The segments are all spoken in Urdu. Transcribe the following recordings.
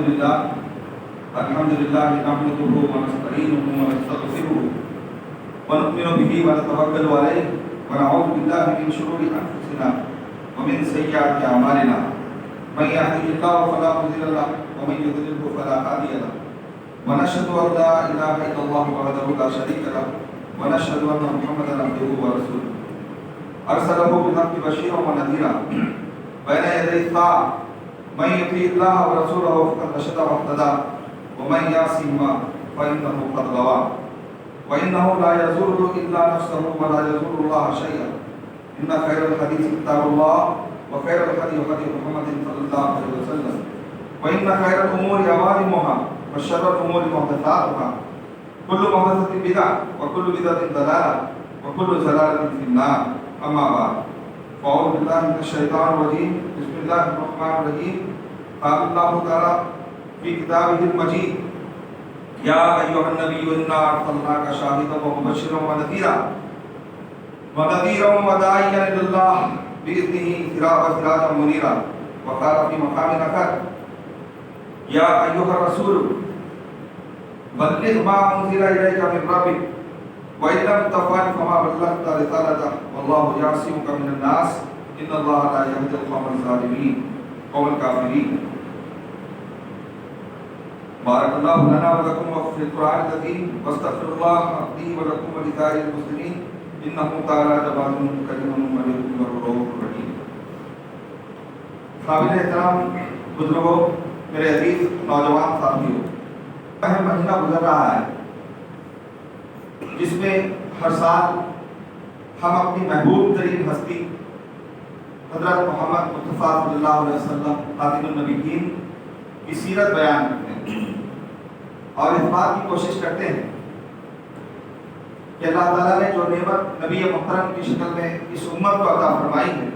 الحمد لله نحمده ونستعينه ونستغفره ونؤمن به ونتوكل عليه ونعوذ بالله من شرور انفسنا ومن سيئات اعمالنا من يهده الله فلا مضل له ومن يضلل فلا هادي له ونشهد ان لا اله الا الله وحده لا شريك له ونشهد ان محمدا عبده ورسوله ارسله بالحق بشيرا ونذيرا بين يدي الساعه من يطيع الله ورسوله فقد رشد واهتدى ومن يعصهما فانه قد غوى وانه لا يزور الا نفسه ولا يزور الله شيئا ان خير الحديث كتاب الله وخير الهدي هدي محمد صلى الله عليه وسلم وان خير الامور عوالمها وشر الامور محدثاتها كل محدثه بدعه وكل بدعه ضلاله وكل ضلاله في النار اما بعد فأعوذ بالله من الشيطان الرجيم بسم الله الرحمن الرحيم قال الله تعالى في كتابه المجيد يا أيها النبي إنا أرسلناك شاهدا ومبشرا ونذيرا وداعيا إلى الله بإذنه سراجا منيرا وقال في مقام آخر يا أيها الرسول بلغ ما أنزل إليك من ربك وإن لم تفعل فما بلغت رسالته والله يعصمك من الناس إن الله لا يهدي القوم الظالمين قوم الكافرين بارك الله لنا ولكم وفي القرآن العظيم واستغفر الله لي ولكم ولسائر المسلمين إنه تعالى جواد كريم مليك رؤوف رحيم. قابل احترام بزرگوں، میرے عزیز نوجوان ساتھیوں، اہم مہینہ گزر رہا ہے جس میں ہر سال ہم اپنی محبوب ترین ہستی حضرت محمد مصطفیٰ صلی اللہ علیہ وسلم خاتم النبیین کی سیرت بیان کرتے ہیں اور اس بات کی کوشش کرتے ہیں کہ اللہ تعالیٰ نے جو نعمت نبی محترم کی شکل میں اس امت کو عطا فرمائی ہے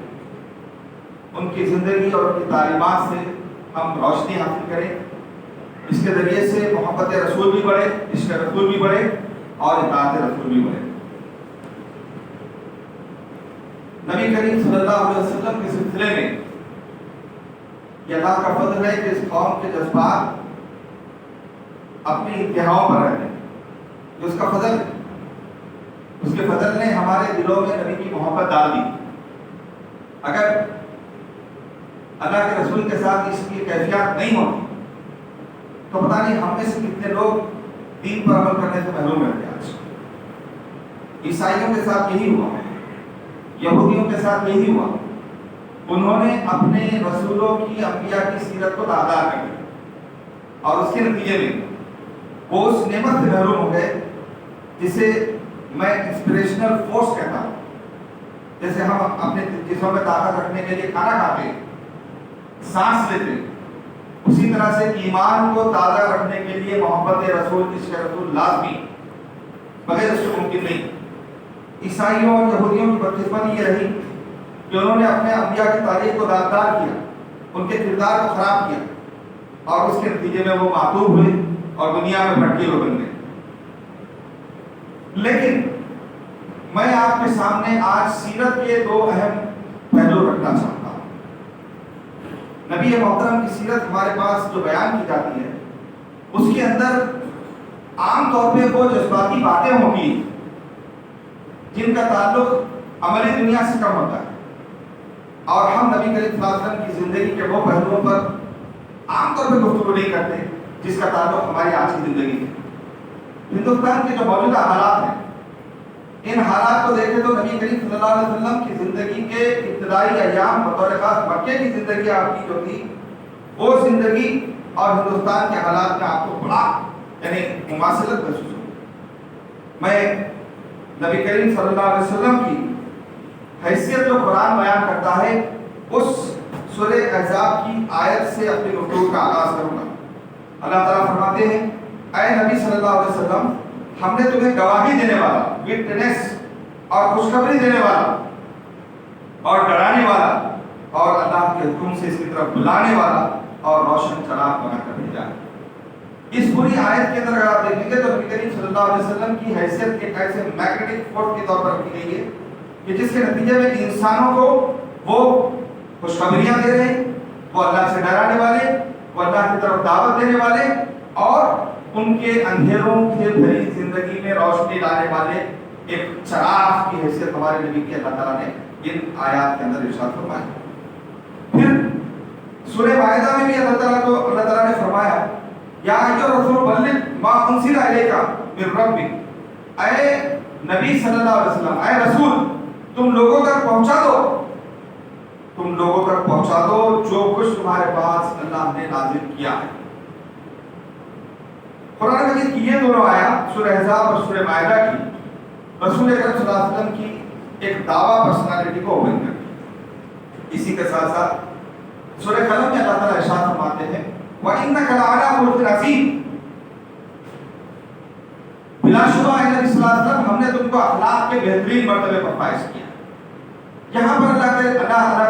ان کی زندگی اور ان کی تعلیمات سے ہم روشنی حاصل کریں، اس کے ذریعے سے محبت رسول بھی بڑھے، عشق رسول بھی بڑھے اور اطاعت رسول بھی بڑھے۔ نبی کریم صلی اللہ علیہ وسلم کے سلسلے میں یہ اللہ کا فضل ہے کہ اس قوم کے جذبات اپنی انتہاؤں پر رہتے ہیں، یہ اس کا فضل ہے۔ اس کے فضل نے ہمارے دلوں میں نبی کی محبت ڈال دی۔ اگر اللہ کے رسول کے ساتھ اس کی کیفیات نہیں ہوتی تو پتہ نہیں ہم میں سے کتنے لوگ دین پر عمل کرنے سے محروم رہتے ہیں۔ آج عیسائیوں کے ساتھ یہی ہوا، یہودیوں کے ساتھ یہی ہوا، انہوں نے اپنے رسولوں کی، انبیاء کی سیرت کو داغدار کر دیا اور اس کے نتیجے میں وہ اس نعمت سے محروم ہو گئے جسے میں انسپریشنل فورس کہتا ہوں۔ جیسے ہم اپنے جسموں میں طاقت رکھنے کے لیے کھانا کھاتے ہیں، سانس لیتے ہیں، اسی طرح سے ایمان کو تازہ رکھنے کے لیے محبت رسول، عشق رسول لازمی، بغیر اس سے ممکن نہیں۔ عیسائیوں اور یہودیوں کی بدقسمتی یہ رہی کہ انہوں نے اپنے انبیاء کی تاریخ کو داغدار کیا، ان کے کردار کو خراب کیا اور اس کے نتیجے میں وہ معطوف ہوئے اور دنیا میں بھٹکے ہوئے بن گئے۔ لیکن میں آپ کے سامنے آج سیرت کے دو اہم پہلو رکھنا چاہتا ہوں۔ نبی محترم کی سیرت ہمارے پاس جو بیان کی جاتی ہے اس کے اندر عام طور پہ وہ جذباتی باتیں ہوں گی جن کا تعلق عملی دنیا سے کم ہوتا ہے، اور ہم نبی کریم صلی اللہ علیہ وسلم کی زندگی کے وہ پہلوؤں پر عام طور پہ گفتگو نہیں کرتے جس کا تعلق ہماری آج کی زندگی سے۔ ہندوستان کے جو موجودہ حالات ہیں، ان حالات کو دیکھیں تو نبی کریم صلی اللہ علیہ وسلم کی زندگی کے ابتدائی ایام بطور خاص مکے کی زندگی آپ کی جو تھی وہ زندگی اور ہندوستان کے حالات میں آپ کو بڑا یعنی مماثلت محسوس ہوئی۔ میں نبی کریم صلی اللہ علیہ وسلم کی حیثیت جو قرآن بیان کرتا ہے اس سورہ احزاب کی آیت سے اپنی گفتگو کا آغاز کروں گا۔ اللہ تعالیٰ فرماتے ہیں، اے نبی صلی اللہ علیہ وسلم، ہم نے تمہیں گواہی دینے والا، وٹنس اور خوشخبری دینے والا اور ڈرانے والا اور اللہ کے حکم سے اس کی طرف بلانے والا اور روشن چراغ بنا کر بھیجا ہے۔ اس پوری آیت کے اندر اگر آپ دیکھیں گے تو نبی کریم صلی اللہ علیہ وسلم کی حیثیت ایک ایسے میگنیٹک فورس کے طور پر رکھی گئی ہے کہ جس کے نتیجے میں انسانوں کو وہ خوشخبریاں دے رہے ہیں، وہ اللہ سے ڈرانے والے وہ اللہ کی طرف دعوت دینے والے اور ان کے اندھیروں سے بھری زندگی میں روشنی لانے والے ایک چراغ کی حیثیت ہمارے نبی کی اللہ تعالیٰ نے ان آیات کے اندر ارشاد فرمایا۔ پھر سورہ مائدہ میں بھی اللہ تعالیٰ نے فرمایا یا ایھا الرسول بلغ ما انزل الیک من ربک، اے نبی صلی اللہ علیہ وسلم، اے رسول تم لوگوں تک پہنچا دو، تم لوگوں تک پہنچا دو جو کچھ تمہارے پاس اللہ نے نازل کیا ہے۔ قرآن مجید کی یہ دونوں آیات سورہ احزاب اور سورہ مائدہ کی رسول اکرم صلی اللہ علیہ وسلم کی ایک دعویٰ پرسنالٹی کو اوپن کرتی۔ اسی کے ساتھ ساتھ سورہ قلم میں اللہ تعالیٰ ارشاد فرماتے ہیں وَإِنَّكَ لَعَلَىٰ خُلُقٍ عَظِيمٍ، بلا شبہ اے نبی صلی اللہ علیہ وسلم ہم نے تم کو اخلاق کے بہترین مرتبے پر فائز کیا۔ یہاں پر اللہ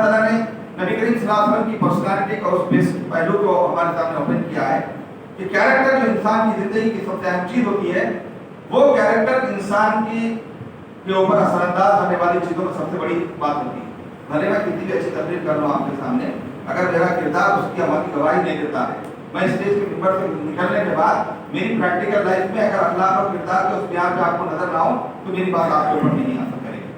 تعالیٰ نے نبی کریم صلی اللہ علیہ وسلم کی پرسنالٹی کا اس بیسک پہلو کو ہمارے سامنے اوپن کیا ہے کہ کیریکٹر جو انسان کی زندگی کی سب سے اہم چیز ہوتی ہے وہ کیریکٹر انسان کی کے اوپر اثر انداز ہونے والی چیزوں میں سب سے بڑی بات ہوتی ہے۔ بھلے میں کتنی بھی اچھی تقریر کر لوں آپ کے سامنے، اگر میرا کردار اس کی عمل کی گواہی نہیں دیتا ہے، میں اسٹیج کے ممبر سے نکلنے کے بعد میری پریکٹیکل لائف میں اگر اخلاق اور کردار کے اس بیان میں آپ کو نظر نہ ہو تو میری بات آپ کے اوپر نہیں اثر کرے گی۔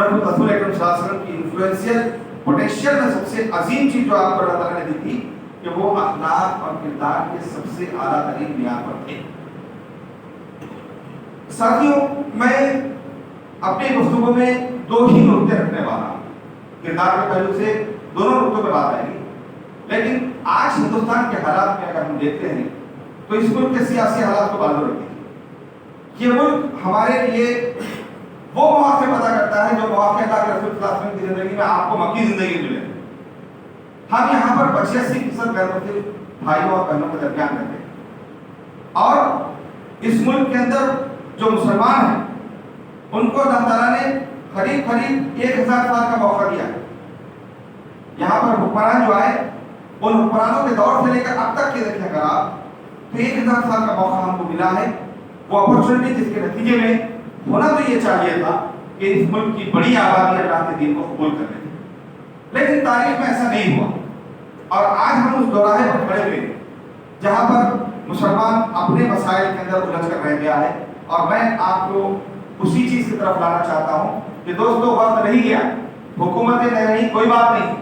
رسول اکرم صلی اللہ علیہ وسلم کی انفلوئنشیل پوٹینشیل میں سب سے عظیم چیز جو آپ کو اللہ تعالیٰ نے دی تھی کہ وہ اخلاق اور کردار کے سب سے اعلیٰ ترین معیار پر تھے۔ ساتھیوں، میں اپنے گفتگو میں دو ہی نقطے رکھنے والا ہوں، کردار کے پہلو سے دونوں نقطوں پہ بات آئے گی، لیکن آج ہندوستان کے حالات میں اگر ہم دیکھتے ہیں تو اس ملک کے سیاسی حالات کو بازو رکھتے ہیں۔ یہ ملک ہمارے لیے وہ مواقع پیدا کرتا ہے جو مواقع اللہ کے رسول صلی اللہ علیہ وسلم کی زندگی میں آپ کو مکی زندگی ملے۔ ہم یہاں پر 85% غیر مسلم بھائیوں اور بہنوں کے درمیان رہتے ہیں، اور اس ملک کے اندر جو مسلمان ہیں ان کو اللہ تعالیٰ نے قریب 1000 سال کا موقع دیا ہے۔ یہاں پر حکمران جو آئے ان حکمرانوں کے دور سے لے کر اب تک کے دیکھیں اگر آپ تو 1000 سال کا موقع ہم کو ملا ہے، وہ اپرچونٹی جس کے نتیجے میں ہونا تو یہ چاہیے تھا کہ اس ملک کی بڑی آبادی اللہ کے دین کو قبول کر لے، لیکن تاریخ میں ایسا نہیں ہوا، اور آج ہم اس دوراہے پر کھڑے ہوئے جہاں پر مسلمان اپنے مسائل کے اندر الجھ کر رہ گیا ہے، اور میں آپ کو اسی چیز کی طرف لانا چاہتا ہوں کہ دوستو وقت نہیں گیا، حکومتیں نہیں کوئی بات نہیں،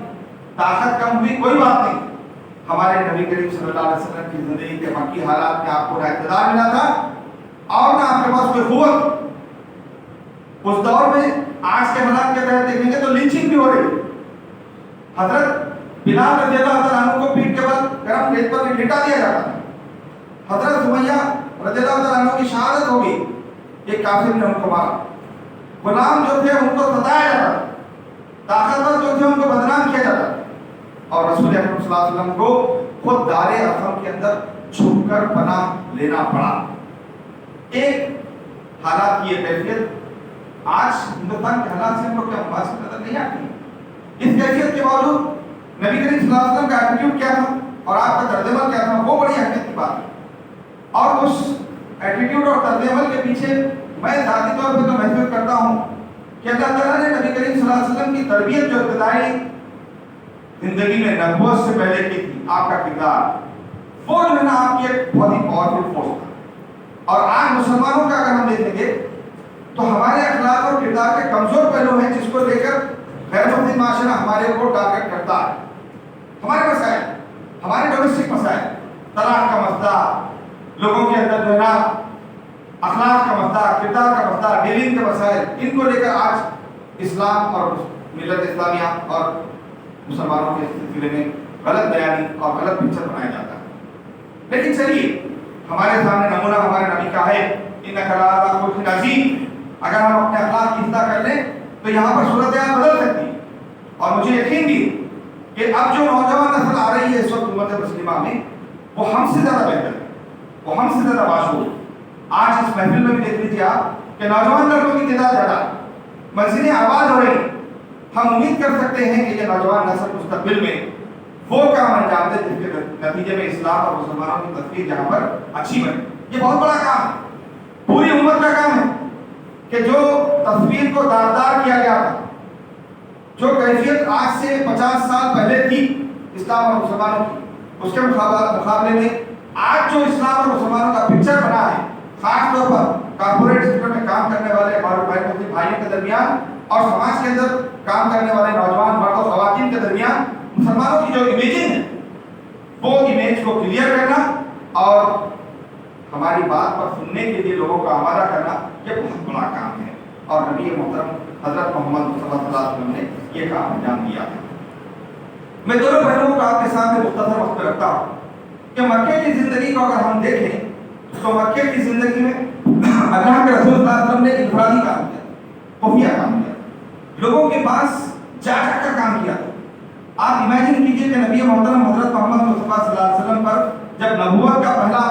طاقت کم ہوئی کوئی بات نہیں، ہمارے نبی کریم صلی اللہ علیہ وسلم کی زندگی کے مکی حالات میں آپ کو نہ اقتدار ملا تھا اور نہ آپ کے پاس کوئی قوت۔ اس دور میں آج کے حالات کے تحت دیکھیں گے تو لنچنگ بھی ہو رہی، حضرت بلال رضی اللہ تعالیٰ عنہ کو پیٹ کے بل گرم ریت پر لٹا دیا جاتا تھا، حضرت سمیہ رضی اللہ تعالیٰ عنہ کی شہادت ہو گئی، ایک کافر نے ان کو مارا، غلام جو تھے ان کو ستایا جاتا تھا، طاقتور جو تھے ان کو بدنام کیا جاتا تھا، اور رسول اکرم صلی اللہ علیہ وسلم کو خود دار ارقم کے اندر چھپ کر پناہ لینا پڑا۔ ایک حالات کی یہ کیفیت آج ہندوستان کے حالات سے ہم لوگ کیا مباحث نظر نہیں آتی۔ اس کیفیت کے باوجود نبی کریم صلی اللہ علیہ وسلم کا ایٹیٹیوڈ کیا تھا اور آپ کا طرز عمل کیا تھا، وہ بڑی اہمیت کی بات ہے، اور اس ایٹیٹیوڈ اور طرز عمل کے پیچھے میں ذاتی طور پہ تو محسوس کرتا ہوں کہ اللہ تعالیٰ نے نبی کریم صلی اللہ علیہ وسلم کی تربیت جو ابتدائی زندگی میں نبوت سے پہلے کی تھی، آپ کا کردار وہ جو ہے نا آپ کی ایک بہت ہی پاورفل فورس تھا، اور آج مسلمانوں کا اگر ہم دیکھیں گے تو ہمارے اخلاق اور کردار کے کمزور پہلو ہیں جس کو لے کر غیر مسلم معاشرہ ہمارے کو ٹارگٹ کرتا ہے۔ ہمارے مسائل، ہمارے ڈومیسٹک مسائل، طلاق کا مسئلہ، لوگوں کے اندر جو ہے نا اخلاق کا مسئلہ، کردار کا مسئلہ، ڈیلنگ کے مسائل، ان کو لے کر آج اسلام اور ملت اسلامیہ اور مسلمانوں کے سلسلے میں غلط بیانی اور غلط پکچر بنایا جاتا ہے۔ لیکن چلیے ہمارے سامنے نمونہ ہمارے نبی کا ہے، انک لعلی خلق عظیم، اگر ہم اپنے اخلاق کی اصلاح کر لیں تو یہاں پر صورتحال بدل سکتی ہے، اور مجھے یقین بھی کہ اب جو نوجوان نسل آ رہی ہے اس وقت امت مسلمہ میں وہ ہم سے زیادہ بہتر ہے، وہ ہم سے زیادہ باشعور۔ آج اس محفل میں بھی دیکھ لیجیے آپ کہ نوجوان لڑکوں کی تعداد زیادہ، مسجدیں آباد ہو رہی، ہم امید کر سکتے ہیں کہ یہ نوجوان نسل مستقبل میں وہ کام انجام دے جس کے نتیجے میں اسلام اور مسلمانوں کی تصویر جہاں پر اچھی بنے۔ یہ بہت بڑا کام ہے، پوری امت کا کام ہے کہ جو تصویر کو داغدار کیا گیا تھا، جو کیفیت آج سے 50 سال پہلے تھی اسلام اور مسلمانوں کی، اس کے مقابلے میں آج جو اسلام اور مسلمانوں کا پکچر بنا ہے، خاص طور پر کارپوریٹ سیکٹر میں کام کرنے والے بھائیوں کے درمیان اور سماج کے اندر کام کرنے والے نوجوان مرد و خواتین کے درمیان مسلمانوں کی جو امیجنگ ہے، وہ امیج کو کلیئر کرنا اور ہماری بات پر سننے کے لیے لوگوں کو آمادہ کرنا، یہ بہت بڑا کام ہے اور نبی محترم حضرت محمد صلی اللہ علیہ وسلم نے یہ کام انجام دیا ہے۔ میں دونوں پہلوؤں کو آپ کے سامنے مختصر وقت میں رکھتا ہوں کہ مکے کی زندگی کو اگر ہم دیکھیں تو مکے کی زندگی میں اللہ کے رسول صلی اللہ علیہ وسلم نے انفرادی کام کیا، خفیہ کام کیا، لوگوں کے پاس جا جا کر کام کیا۔ آپ امیجن کیجئے کہ نبی محترم حضرت محمد مصطفیٰ صلی اللہ علیہ وسلم پر جب نبوت کا پہلا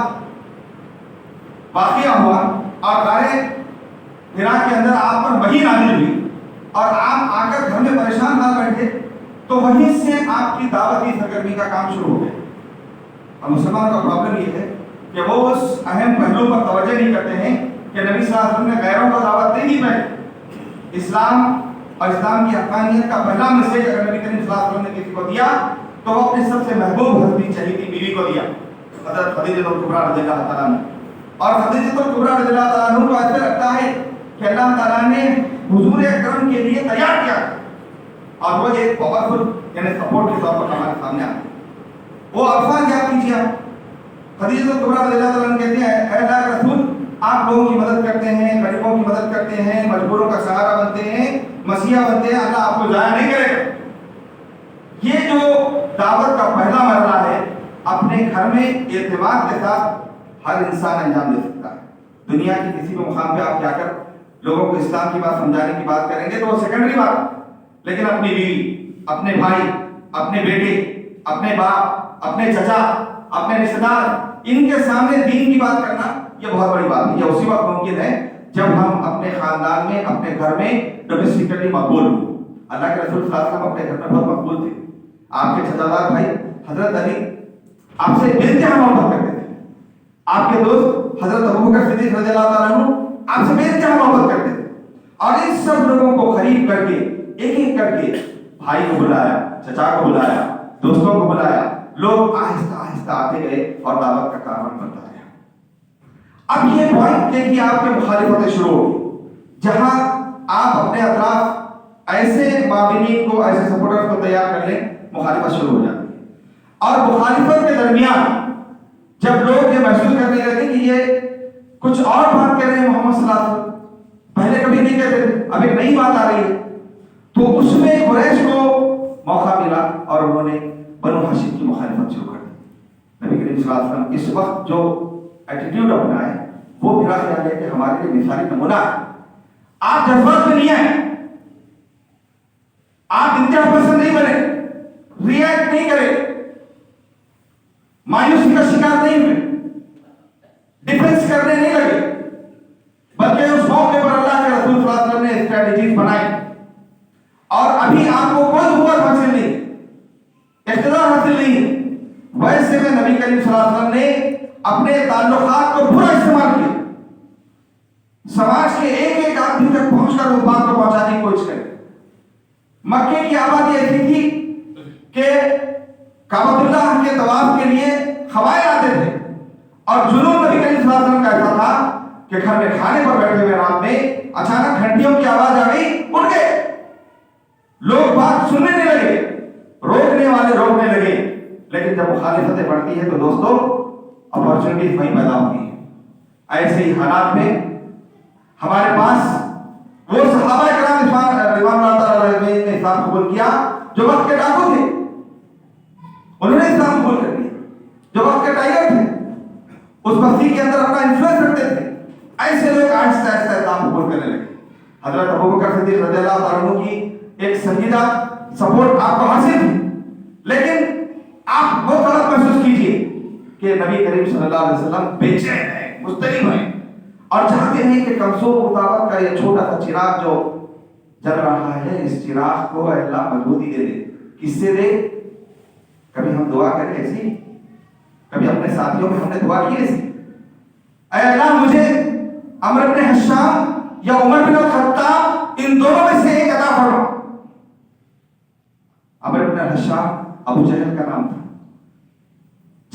واقعہ ہوا اور غار حرا کے اندر آپ پر وحی نازل ہوئی اور آپ آ کر گھر میں پریشان نہ بیٹھے تو وہیں سے آپ کی دعوتی سرگرمی کا کام شروع ہو گیا۔ اور مسلمان کا پرابلم یہ ہے کہ وہ اس اہم پہلو پر توجہ نہیں کرتے ہیں کہ نبی صلی اللہ علیہ وسلم نے غیروں کو دعوت دی ہی پہلے۔ اسلام اور اسلام کی حقانیت کا پہلا میسج اگر نبی کریم صلی اللہ علیہ وسلم نے کسی کو دیا تو وہ اپنے سب سے محبوب ہستی چہیتی بیوی کو دیا، حضرت خدیجہ الکبریٰ رضی اللہ تعالیٰ عنہ۔ اور خدیجہ الکبریٰ رضی اللہ تعالیٰ عنہ کو ایسے لگتا ہے کہ اللہ تعالیٰ نے حضور اکرم کے لیے تیار کیا اور وہ ایک پاورفل یعنی سپورٹ کے طور پر ہمارے سامنے آتے ہیں۔ وہ الفاظ یاد کیجیے، آپ خدیجہ الکبریٰ رضی اللہ تعالیٰ عنہ کہتے ہیں اے اللہ کے رسول، آپ لوگوں کی مدد کرتے ہیں، غریبوں کی مدد کرتے ہیں، مجبوروں کا سہارا بنتے ہیں، مسیحا بنتے ہیں، اللہ آپ کو ضائع نہیں کرے گا۔ یہ جو دعوت کا پہلا مرحلہ ہے اپنے گھر میں اعتماد کے ساتھ ہر انسان انجام دے سکتا ہے۔ دنیا کی کسی بھی مقام پہ آپ جا کر لوگوں کو اسلام کی بات سمجھانے کی بات کریں گے تو وہ سیکنڈری بات، لیکن اپنی بیوی، اپنے بھائی، اپنے بیٹے، اپنے باپ، اپنے چچا، اپنے رشتے دار، ان کے سامنے دین کی بات کرنا یہ بہت بڑی بات ہے۔ یہ اسی وقت ممکن ہے جب ہم اپنے خاندان میں، اپنے گھر میں ڈومیسٹکلی مقبول ہوں۔ اللہ کے رسول صلی اللہ علیہ وسلم اپنے گھر میں بہت مقبول تھے۔ آپ کے چچا دار بھائی حضرت علی آپ سے بے انتہا محبت کرتے تھے، آپ کے دوست حضرت ابوبکر صدیق رضی اللہ تعالیٰ عنہ آپ سے بے انتہا محبت کرتے تھے، اور ان سب لوگوں کو قریب کر کے ایک ایک کر کے بھائی کو بلایا، چچا کو بلایا، دوستوں کو بلایا، لوگ آہستہ آہستہ آتے گئے اور دعوت کا کارواں بنتا گیا۔ اب یہ پوائنٹ ہے کہ آپ کے مخالفتیں شروع ہوگی، جہاں آپ اپنے اطراف ایسے مابینین کو، ایسے سپورٹرز کو تیار کر لیں، مخالفت شروع ہو جاتی ہے۔ اور مخالفت کے درمیان جب لوگ یہ محسوس کرنے لگے کہ یہ کچھ اور بات کہہ رہے ہیں محمد صلی اللہ علیہ وسلم، پہلے کبھی نہیں کہتے تھے، اب ایک نئی بات آ رہی ہے، تو اس میں قریش کو موقع ملا اور انہوں نے بنو ہاشم کی مخالفت شروع کر دی۔ نبی کریم صلی اللہ علیہ وسلم اس وقت جو ایٹیٹیوڈ اپنائے وہ میرا خیال ہے کہ ہمارے لیے مثالی نمونہ ہے۔ آپ جذبات میں نہیں آئے، آپ انتہا پسند نہیں بنے، ریئیکٹ نہیں کرے، مایوسی کا شکار نہیں ہوئے، ڈیفنس کرنے نہیں لگے، بلکہ اس موقع پر اللہ کے رسول صلی اللہ علیہ وسلم نے اسٹریٹجیز بنائی۔ اور ابھی آپ کو کوئی حکومت حاصل نہیں، اقتدار حاصل نہیں ہے، ویسے میں نبی کریم صلی اللہ علیہ وسلم نے اپنے تعلقات کو پورا استعمال کیا، سماج کے ایک ایک آدمی تک پہنچ کر اس بات کو پہنچانے کی کوشش کرے۔ مکے کی آبادی ایسی تھی کہ کعبۃ اللہ کے طواف کے لیے قبائل آتے تھے، اور جنون نبی کریم صلی اللہ علیہ وسلم کا ایسا تھا کہ گھر میں کھانے پر بیٹھے ہوئے رات میں اچانک گھنٹیوں کی آواز آ گئی، اٹھ گئے، لوگ بات سننے نہیں لگے، روکنے والے روکنے لگے۔ لیکن جب مخالفتیں بڑھتی ہے تو دوستو اپرچونٹیز وہیں پیدا ہوتی ہیں۔ ایسے ہی حالات میں ہمارے پاس وہ صحابہ کرام رضوان اللہ تعالیٰ علیہم نے اسلام قبول کیا جو وقت کے ڈاکو تھے، انہوں نے اسلام قبول کر لیا، جو وقت کے ٹائگر تھے، اس بستی کے اندر اپنا انفلوئنس رکھتے تھے، ایسے لوگ آہستہ آہستہ اسلام قبول کرنے لگے۔ حضرت ابوبکر صدیق رضی اللہ تعالیٰ عنہ کی ایک سنجیدہ سپورٹ آپ کو حاصل تھی، لیکن آپ وہ طرف محسوس کیجئے کہ نبی کریم صلی اللہ علیہ وسلم بے چین ہیں، مضطرب ہیں، اور چاہتے ہیں کہ کمزور مطابق کا یہ چھوٹا سا چراغ جو جل رہا ہے، اس چراغ کو اللہ مضبوطی دے دے۔ کس سے دے؟ کبھی ہم دعا کریں ایسی، کبھی اپنے ساتھیوں میں ہم نے دعا کی ایسی، اے اللہ مجھے عمرو بن حشام یا عمر بن الخطاب ان دونوں میں سے ایک عطا فرما۔ عمرو بن حشام ابو جہل کا نام تھا،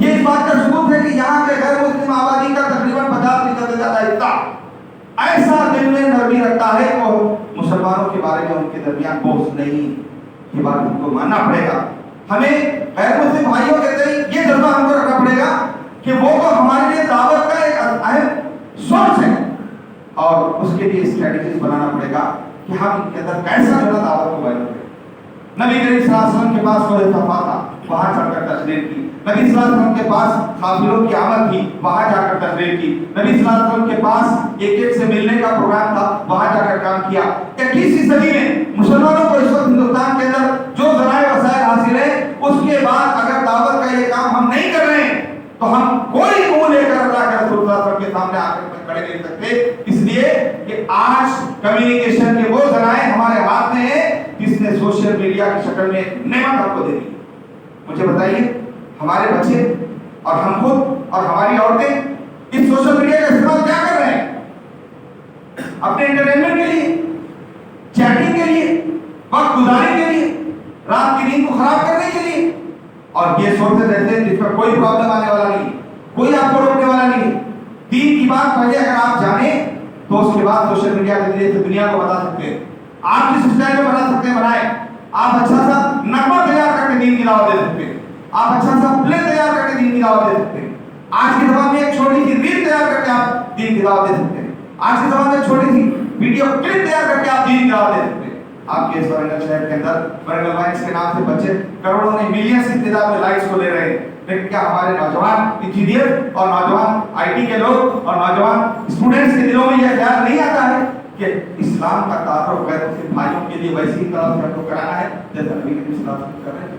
یہ اس بات کا ثبوت ہے کہ یہاں کے غیر مسلم آبادی کا تقریباً 50% سے زیادہ حصہ ایسا دل میں نرمی رکھتا ہے کہ مسلمانوں کے بارے میں ان کے درمیان بوجھ نہیں. یہ بات ہم کو ماننا پڑے گا. ہمیں غیر مسلم بھائیوں کے ذریعے یہ جذبہ ہم کو رکھنا پڑے گا کہ وہ تو ہمارے لیے دعوت کا ایک اہم سورس ہے اور اس کے لیے اسٹریٹجیز بنانا پڑے گا کہ ہم ان کے اندر کیسا جو دعوت کو بیان کریں. نبی کریم صلی اللہ علیہ وسلم کے پاس وہ صفا تھا, وہاں چڑھ کر تشریف کی. نبی صلی اللہ علیہ وسلم کے پاس قافلوں کی آمد تھی, وہاں جا کر تشریف کی. نبی صلی اللہ علیہ وسلم کے پاس ایک ایک سے ملنے کا پروگرام تھا, وہاں جا کر کام کیا. 21ویں صدی میں مسلمانوں کو اس وقت ہندوستان کے اندر جو ذرائع وسائل حاصل ہے, اس کے بعد اگر دعوت کا یہ کام ہم نہیں کر رہے ہیں تو ہم کوئی منہ لے کر اللہ کے رسول صلی اللہ علیہ وسلم کے سامنے آ کر کھڑے نہیں سکتے. اس لیے کہ آج کمیونیکیشن کے وہ ذرائع ہمارے ہاتھ میں ہیں جس نے سوشل میڈیا کی شکل میں نعمت آپ کو دے دی. مجھے بتائیے ہمارے بچے اور ہم خود اور ہماری عورتیں اس سوشل میڈیا کا استعمال کیا کر رہے ہیں؟ اپنے انٹرٹینمنٹ کے لیے, چیٹنگ کے لیے, وقت گزارنے کے لیے, رات کی نیند کو خراب کرنے کے لیے. اور یہ سوچتے رہتے ہیں جس پر کوئی پرابلم آنے والا نہیں, کوئی آپ کو روکنے والا نہیں. دین کی بات پہلے اگر آپ جانیں تو اس کے بعد سوشل میڈیا کے ذریعے سے دنیا کو بتا سکتے ہیں. آپ جس اسٹائل میں بنا سکتے ہیں بنائیں. آپ اچھا سا نغمہ تیار کر کے دین کی دعوت دے سکتے ہیں. آپ اچھا سا پلے تیار کر کے دین کی دعوت دے سکتے ہیں. آج کے زمانے میں ایک چھوٹی سی ریل تیار کر کے آپ دین کی دعوت دے سکتے ہیں. آج کے زمانے میں چھوٹی سی ویڈیو کلپ تیار کر کے آپ دین کی دعوت دے سکتے ہیں. آپ کے اس ورنگل شہر کے اندر ورنگل وائنس کے نام سے بچے کروڑوں نہیں ملینز کی تعداد میں لائکس کو لے رہے ہیں. لیکن کیا ہمارے نوجوان انجینئر اور نوجوان آئی ٹی کے لوگ اور نوجوان اسٹوڈنٹس کے دلوں میں یہ خیال نہیں آتا ہے کہ اسلام کا تعارف غیر مسلم بھائیوں کے لیے ویسی طرح سے ہم کو کرانا ہے جیسا نبی کریم صلی اللہ علیہ وسلم کر رہے ہیں؟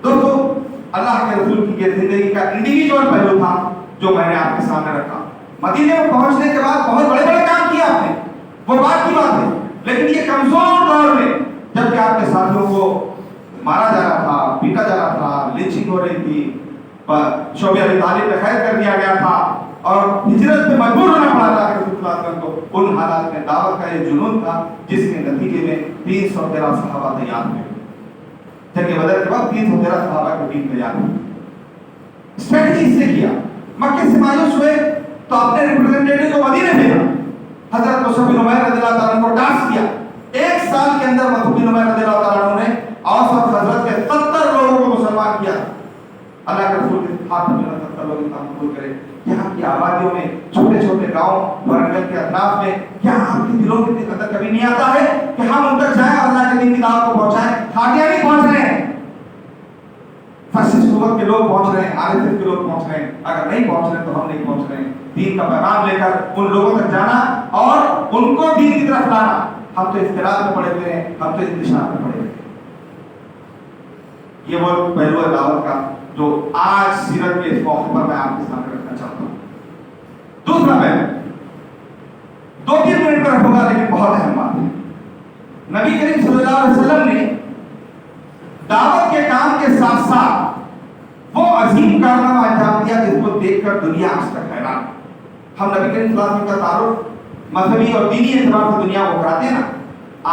دوستو, اللہ کے رسول کی یہ زندگی کا انڈیویجول پہلو تھا جو میں نے آپ کے سامنے رکھا. مدینے میں پہنچنے کے بعد بہت بڑے بڑے کام کیے آپ نے, وہ بات کی بات ہے. لیکن یہ کمزور دور میں جب کہ آپ کے ساتھیوں کو مارا جا رہا تھا, پیٹا جا رہا تھا, لنچنگ ہو رہی تھی, شعبہ ابی طالب پہ قید کر دیا گیا تھا اور ہجرت پہ مجبور ہونا پڑا تھا کہ رسول اللہ صلی اللہ علیہ وسلم کو, ان حالات میں دعوت کا یہ جنون تھا جس کے نتیجے میں 313 صحابہ تیار ہوئے. جنگ بدر کے بعد 313 صحابہ کو ٹیم تیار ہوئی. اسٹریٹجی اس نے کیا. مکے سے مایوس ہوئے تو اپنے ریپرزینٹیٹیو کو مدینے بھیجا. حضرت مصعب بن عمیر رضی اللہ تعالیٰ عنہ کو ٹاسک کیا. ایک سال کے اندر مصعب بن عمیر رضی اللہ تعالیٰ عنہ نے اوس اور خزرج کے 70 لوگوں کو مسلمان کیا. اللہ کے رسول کے ہاتھ میں 70 لوگ اسلام قبول کرے. یہاں کی آبادیوں میں چھوٹے چھوٹے گاؤں ورنگل کے اطراف میں کیا آپ کے دلوں کے اندر کبھی نہیں آتا ہے کہ ہم ان تک جائیں اور اللہ کے دین کی دعوت کو پہنچائیں؟ کھاٹیاں نہیں پہنچ رہے ہیں, فاسٹ صوبت کے لوگ پہنچ رہے ہیں, RSS کے لوگ پہنچ رہے ہیں. اگر نہیں پہنچ رہے تو ہم نہیں پہنچ رہے ہیں. دین کا پیغام لے کر ان لوگوں تک جانا اور ان کو دین کی طرف لانا. ہم تو اختلاف میں پڑے ہوئے ہیں, ہم تو انتشار میں پڑے ہوئے ہیں. یہ وہ پہلو ہے دعوت کا جو آج سیرت کے اس موقع پر میں آپ کے سامنے رکھنا چاہتا ہوں. دوسرا پہلو 2-3 منٹ پر ہوگا لیکن بہت اہم بات ہے. نبی کریم صلی اللہ علیہ وسلم نے دعوت کے کام کے ساتھ ساتھ وہ عظیم کارنامہ انجام دیا جس کو دیکھ کر دنیا آج تک حیران. ہم نبی کریم صلی اللہ علیہ وسلم کا تعارف مذہبی اور دینی اعتبار سے دنیا کو کراتے ہیں نا.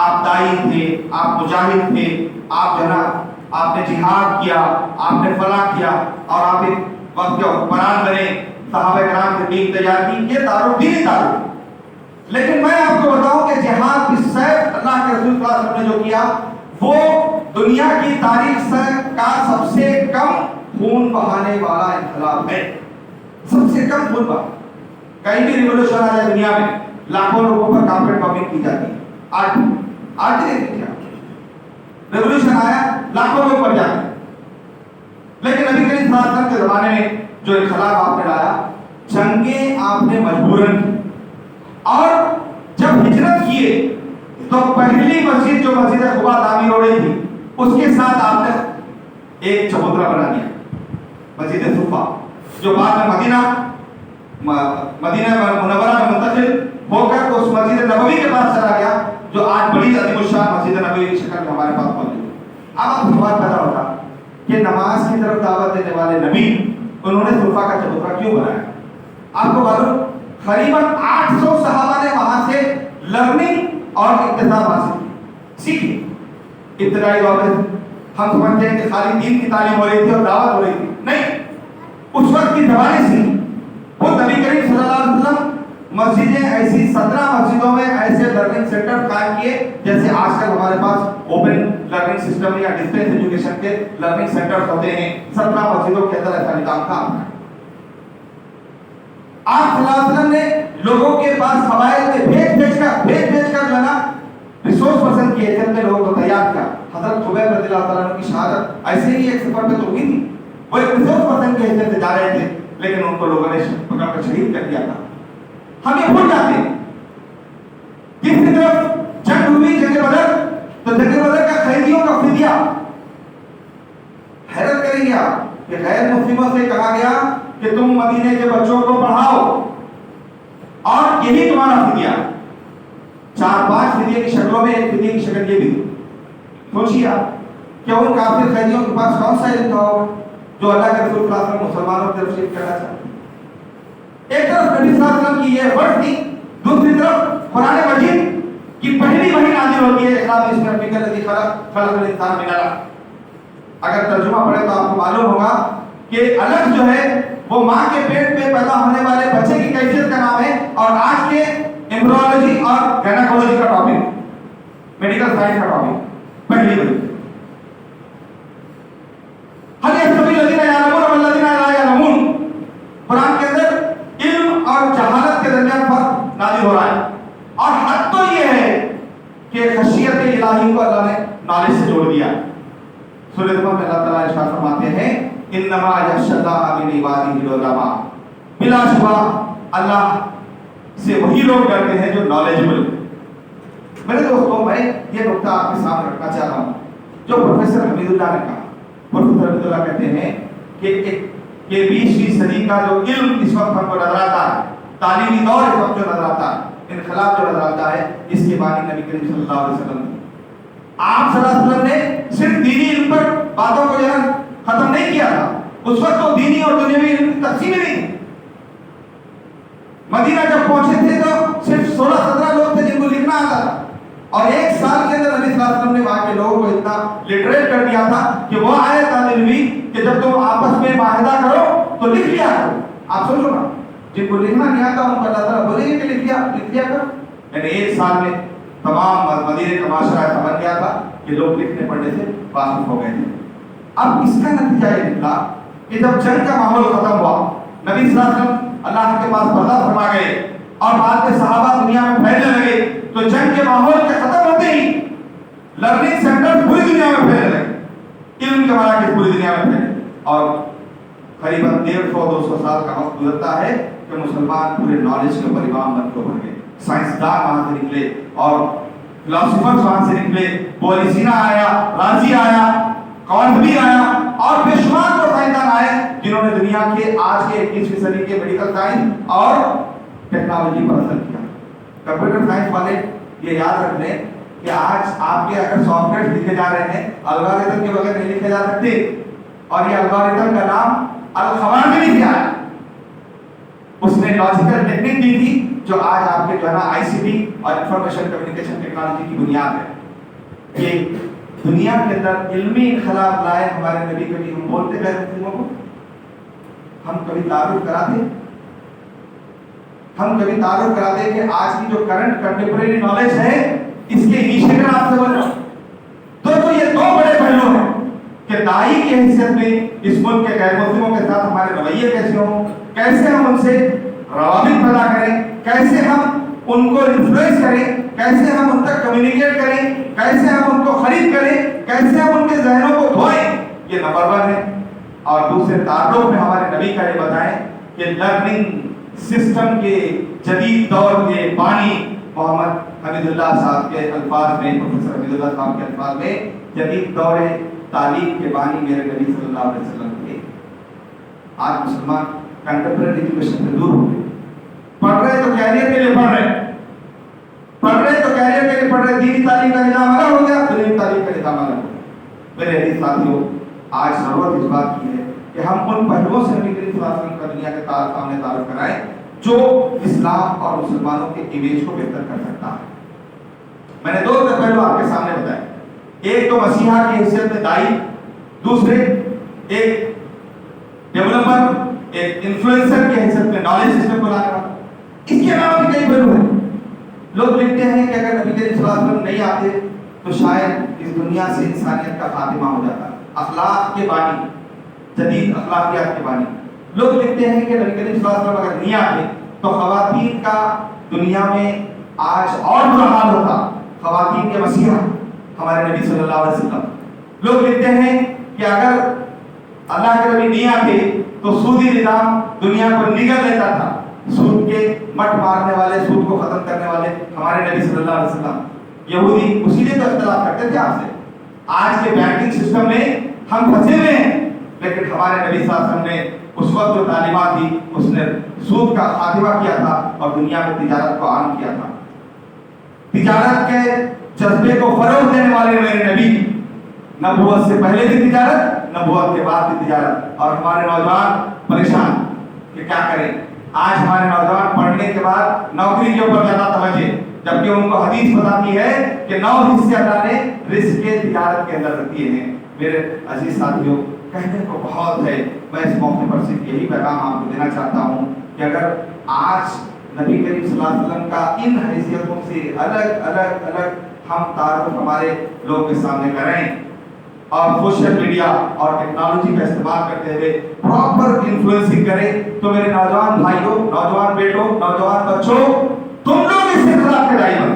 آپ دائی تھے, آپ مجاہد تھے, آپ جناب آپ نے جہاد کیا, آپ نے فلاح کیا اور آپ ایک وقت کے حکمران بنے, صحابہ کرام سے دین تیار کی. یہ تعارف دینی تعارف. لیکن میں آپ کو بتاؤں کہ جہاد بالسیف اللہ کے رسول صلی اللہ علیہ وسلم نے جو کیا وہ دنیا کی تاریخ سے کا سب سے کم خون بہانے والا انقلاب ہے. سب سے کم خون بہا. کہیں بھی ریولوشن آ جائے دنیا میں لاکھوں لوگوں پر کارپیٹ بمبنگ کی جاتی ہے. آج دیکھیں کیا ریولوشن آیا, لاکھوں لوگ مر جاتے ہیں. لیکن نبی کریم صلی اللہ علیہ وسلم کے زمانے میں جو انقلاب آپ نے لایا, جنگیں آپ نے مجبوراً کی. اور جب ہجرت کیے تو پہلی مسجد جو مسجد قباء تعمیر ہو رہی تھی اس کے ساتھ آپ نے ایک چبوترا بنا دیا, مسجد صفا, جو بعد میں مدینہ منورہ میں منتقل ہو کر اس مسجد نبوی کے پاس چلا گیا جو آج بڑی عظیم الشان مسجد نبوی کی شکل میں ہمارے پاس موجود ہے. اب آپ سوال پیدا ہوتا کہ نماز کی طرف دعوت دینے والے نبی انہوں نے صفا کا چبوترا کیوں بنایا؟ آپ کو معلوم قریباً 800 صحابہ نے وہاں سے لرننگ اور اقتصاد حاصل کی, سیکھی. ابتدائی دور میں ہم سمجھتے ہیں کہ خالی دین کی تعلیم ہو رہی تھی اور دعوت ہو رہی تھی. نہیں, اس وقت کی زبانیں سی وہ نبی کریم صلی اللہ علیہ وسلم مسجدیں ایسی 17 مسجدوں میں ایسے لرننگ سینٹر قائم کیے جیسے آج کل ہمارے پاس اوپن لرننگ سسٹم یا ڈسٹینس ایجوکیشن کے لرننگ سینٹر ہوتے ہیں. 17 مسجدوں کے اندر ایسا نظام تھا. آپ صلی اللہ علیہ وسلم نے لوگوں کے پاس قبائل میں بھیج کر جو ہے نا ریسورس پرسن کی حیثیت میں لوگوں کو تیار کیا. حضرت خبیب رضی اللہ تعالیٰ عنہ کی شہادت ایسے ہی ایک سفر پہ تو ہوئی تھی. وہ ایک ریسورس پرسن کی حیثیت سے جا رہے تھے لیکن ان کو لوگوں نے پکڑ کر شہید کر دیا تھا. ہم یہ بھول جاتے ہیں. دوسری طرف جنگ ہوئی جنگ بدر, تو جنگ بدر کا قیدیوں کا فدیہ, حیرت کریں گے آپ کہ غیر مسلموں سے کہا گیا کہ تم مدینے کے بچوں کو پڑھاؤ اور یہی تمہارا فدیہ. 4-5 فدیے کی شکلوں میں ایک فدیے کی شکل یہ بھی. سوچیے آپ کہ ان کافر قیدیوں کے پاس کون سا علم تھا جو اللہ کے رسول صلی اللہ علیہ وسلم مسلمانوں کی طرف شریف کرنا چاہتے. ایک طرف نبی صلی اللہ علیہ وسلم کی یہ ورڈ تھی, دوسری طرف قرآن مجید کی پہلی وحی نازل ہوتی ہے اقرأ باسم ربک الذی خلق خلق الانسان من علق. اگر ترجمہ پڑھے تو آپ کو معلوم ہوگا کہ علق جو ہے وہ ماں کے پیٹ میں پیدا ہونے والے بچے کی کیفیت کا نام ہے, اور آج کے ایمبریولوجی اور گائنیکولوجی کا ٹاپک, میڈیکل سائنس کا ٹاپک پہلی وحی. حل یستوی الذین یعلمون والذین لا یعلمون, قرآن کے اندر علم اور جہالت کے درمیان فرق نازل ہو رہا ہے. اور حد تو یہ ہے کہ خشیت الہی کو اللہ نے نالج سے جوڑ دیا. سورۃ زمر میں اللہ تعالیٰ ارشاد فرماتے ہیں انما یخشی اللہ من عبادہ العلماء, بلا شبہ اللہ سے وہی لوگ ڈرتے ہیں جو نالجبل. میرے دوستوں, میں یہ نقطہ آپ کے سامنے رکھنا چاہ رہا ہوں جو پروفیسر حمید اللہ نے کہا. پروفیسر حمید اللہ کہتے ہیں کہ 20ویں صدی کا جو علم اس وقت ہم کو نظر آتا ہے, تعلیمی دور اس وقت جو نظر آتا ہے, انقلاب جو نظر آتا ہے, اس کے بانی نبی کریم صلی اللہ علیہ وسلم. آپ صلی اللہ علیہ وسلم نے صرف دینی علم پر باتوں کو جو ختم نہیں کیا تھا. اس وقت تو دینی اور دنیاوی علم کی تقسیم ہی نہیں. مدینہ جب پہنچے تھے تو صرف 16-17 لوگ تھے جن کو لکھنا آتا تھا, اور ایک سال کے اندر نبی صلی اللہ علیہ وسلم نے وہاں کے لوگوں کو اتنا لٹریٹ کر دیا تھا کہ وہ آیت نازل ہوئی کہ جب تم آپس میں معاہدہ کرو تو لکھ لیا کرو. آپ سوچو نا, جن کو لکھنا نہیں آتا ان کو اللہ تعالیٰ بولے گے کہ لکھ لیا کرو. یعنی ایک سال میں تمام مدینے کا معاشرہ ایسا بن گیا تھا کہ لوگ لکھنے پڑھنے سے واقف ہو گئے تھے. اب اس کا نتیجہ یہ نکلا کہ جب جنگ کا ماحول ختم ہوا, نبی صلی اللہ علیہ وسلم اللہ کے پاس پردہ فرما گئے اور بعد میں صحابہ دنیا میں پھیلنے لگے, تو جنگ کے ماحول کے ختم ہوتے ہی لرننگ سینٹر پوری دنیا میں پھیلنے لگے, علم کے مراکز پوری دنیا میں پھیلے, اور قریب 150-200 سال کا وقت گزرتا ہے کہ مسلمان پورے نالج کے اوپر امام بن کے ابھر گئے. سائنسدان وہاں سے نکلے اور فلاسفرز وہاں سے نکلے, پولیسینا آیا, رازی آیا, کارنبی آیا, اور بے شمار وہ سائنسدان آئے جنہوں نے دنیا کے آج کے 21ویں صدی کے میڈیکل سائنس اور ٹیکنالوجی پر اثر کیا. کمپیوٹر سائنس والے یہ یاد رکھ لیں کہ آج آپ کے اگر سافٹ ویئر لکھے جا رہے ہیں الگورتھم کے بغیر نہیں لکھے جا سکتے, اور یہ الگورتھم کا نام الخوارزمی سے آیا. اس نے لاجیکل ٹیکنیک دی تھی جو آج آپ کے جو ہے نا آئی سی ٹی اور انفارمیشن کمیونیکیشن ٹیکنالوجی کی بنیاد ہے. کہ دنیا کے اندر علمی انقلاب لائے ہمارے نبی. کبھی ہم بولتے غیر مسلموں کو, ہم کبھی تعارف کراتے کہ آج کی جو کرنٹ کنٹمپریری نالج ہے اس کے انیشیٹر آپ سے بولو. تو یہ دو بڑے پہلو ہیں کہ دائی کی حیثیت میں اس ملک کے غیر مسلموں کے ساتھ ہمارے رویے کیسے ہوں, کیسے ہم ان سے روابط پیدا کریں, کیسے ہم ان کو انفلوئنس کریں, کیسے ہم ان تک کمیونیکیٹ کریں, کیسے ہم ان کو خرید کریں, کیسے ہم ان کے ذہنوں کو دھوئیں, یہ نمبر 1 ہے. اور دوسرے تعارف میں ہمارے نبی کا یہ بتائیں کہ لرننگ سسٹم کے جدید دور کے بانی محمد حمید اللہ صاحب کے الفاظ میں, پروفیسر حمید اللہ صاحب کے الفاظ میں, جدید دور تعلیم کے بانی میرے نبی صلی اللہ علیہ وسلم تھے. آج مسلمان کنٹمپریری ایجوکیشن سے دور ہو گئے. پڑھ رہے تو کیریئر کے لیے پڑھ رہے, دینی تعلیم کا نظام الگ ہو گیا, دینی تعلیم کا نظام الگ ہو گیا. میرے عزیز ساتھیوں, آج ضرورت اس بات کی ہے کہ ہم ان پہلوؤں سے نبی کریم صلی اللہ علیہ وسلم کا دنیا کے سامنے تعارف کرائیں جو اسلام اور مسلمانوں کے امیج کو بہتر کر سکتا ہے. میں نے 2 پہلو آپ کے سامنے بتائے. ایک تو مسیحا کی حیثیت میں دائی, دوسرے ایک ڈیولپر ایک انفلوئنسر کی حیثیت میں نالج سسٹم کو لانے والا. اس کے علاوہ بھی کئی پہلو ہیں. لوگ لکھتے ہیں کہ اگر نبی کریم صلی اللہ علیہ وسلم نہیں آتے تو شاید اس دنیا سے انسانیت کا خاتمہ ہو جاتا. اخلاق کے بانی، جدید اخلاقیات کے بانی لوگ لکھتے ہیں کہ نبی کریم صلی اللہ علیہ وسلم اگر نہیں آتے تو خواتین کا دنیا میں آج اور برا حال ہوتا. خواتین کے مسیحا ہمارے نبی صلی اللہ علیہ وسلم. لوگ لکھتے ہیں کہ اگر اللہ کے نبی نہیں آتے تو سودی نظام دنیا کو نگل لیتا تھا. سود کے مٹ مارنے والے، سود کو ختم کرنے والے ہمارے نبی صلی اللہ علیہ وسلم. یہودی اسی لیے تو اختلاف کرتے تھے آپ سے. آج کے بینکنگ سسٹم میں ہم پھنسے ہوئے ہیں، لیکن ہمارے نبی صلی اللہ علیہ وسلم نے اس وقت جو تعلیمات دی اس نے سود کا خاتمہ کیا تھا اور دنیا میں تجارت کو عام کیا تھا. تجارت کے جذبے کو فروغ دینے والے میرے نبی، نبوت سے پہلے بھی تجارت، نبوت کے بعد بھی تجارت. اور ہمارے نوجوان پریشان کہ کیا کریں. آج ہمارے نوجوان پڑھنے کے بعد نوکری کے اوپر زیادہ توجہ، جبکہ ان کو حدیث بتاتی ہے کہ 9 حصے اللہ نے رزق کے تجارت کے اندر دیے ہیں. میرے عزیز ساتھیوں، کہنے کو بہت ہے. میں اس موقع پر صرف یہی پیغام آپ کو دینا چاہتا ہوں کہ اگر آج نبی کریم صلی اللہ علیہ وسلم کا ان حیثیتوں سے الگ ہم تعارف ہمارے لوگوں کے سامنے کریں اور سوشل میڈیا اور ٹیکنالوجی کا استعمال کرتے ہوئے پراپر انفلوئنسنگ کریں، تو میرے نوجوان بھائیوں، نوجوان بیٹوں، نوجوان بچوں، تم لوگ اس سے خلاف کے دائی بن.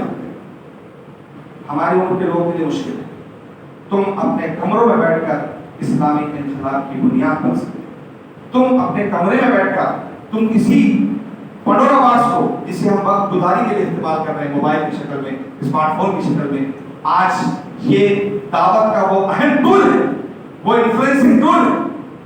ہماری عمر کے لوگوں کے لیے مشکل ہے. تم اپنے کمروں میں بیٹھ کر اسلامی انقلاب کی بنیاد بن سکتے. تم اپنے کمرے میں بیٹھ کر تم کسی پنڈورا باکس کو جسے ہم وقت گزاری کے لیے استعمال کر رہے ہیں، موبائل کی شکل میں، اسمارٹ فون کی شکل میں، آج یہ دعوت کا وہ اہم ٹول ہے، وہ انفلوئنسنگ ٹول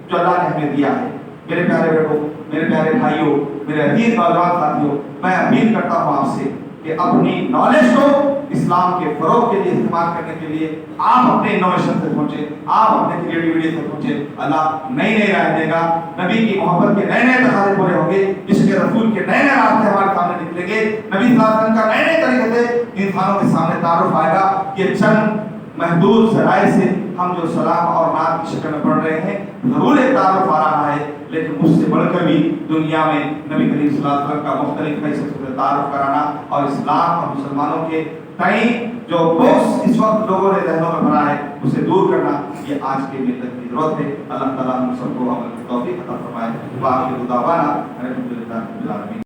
جو اللہ نے ہمیں دیا ہے. میرے پیارے بیٹوں، میرے پیارے بھائیوں، میرے عزیز نوجوان ساتھیوں، میں اپیل کرتا ہوں آپ سے کہ اپنی نالج کو اسلام کے فروغ کے لیے استعمال کرنے کے لیے آپ اپنے انوویشن سے سوچیں، آپ اپنے کریٹیوٹی سے سوچیں. اللہ نئی رائے دے گا. نبی کی محبت کے نئے تقاضے پورے ہوں گے. اس کے رسول کے نئے راستے ہمارے سامنے نکلیں گے. نبی صلی اللہ علیہ وسلم کا نئے طریقے سے انسانوں کے سامنے تعارف آئے گا. یہ چند محدود ذرائع سے ہم جو سلام اور نعت کی شکل میں پڑھ رہے ہیں ضرور ایک تعارف آ رہا ہے، لیکن اس سے بڑھ کر بھی دنیا میں نبی کریم صلی اللہ علیہ وسلم کا مختلف حیثیت سے تعارف کرانا اور اسلام اور مسلمانوں کے تئیں جو بوجھ اس وقت لوگوں نے ذہنوں میں بھرا ہے اسے دور کرنا، یہ آج کے ملت کی ضرورت ہے. اللہ تعالیٰ ہم سب کو عمل کی توفیق عطا فرمائے. باقی دعوانا الحمدللہ رب العالمین.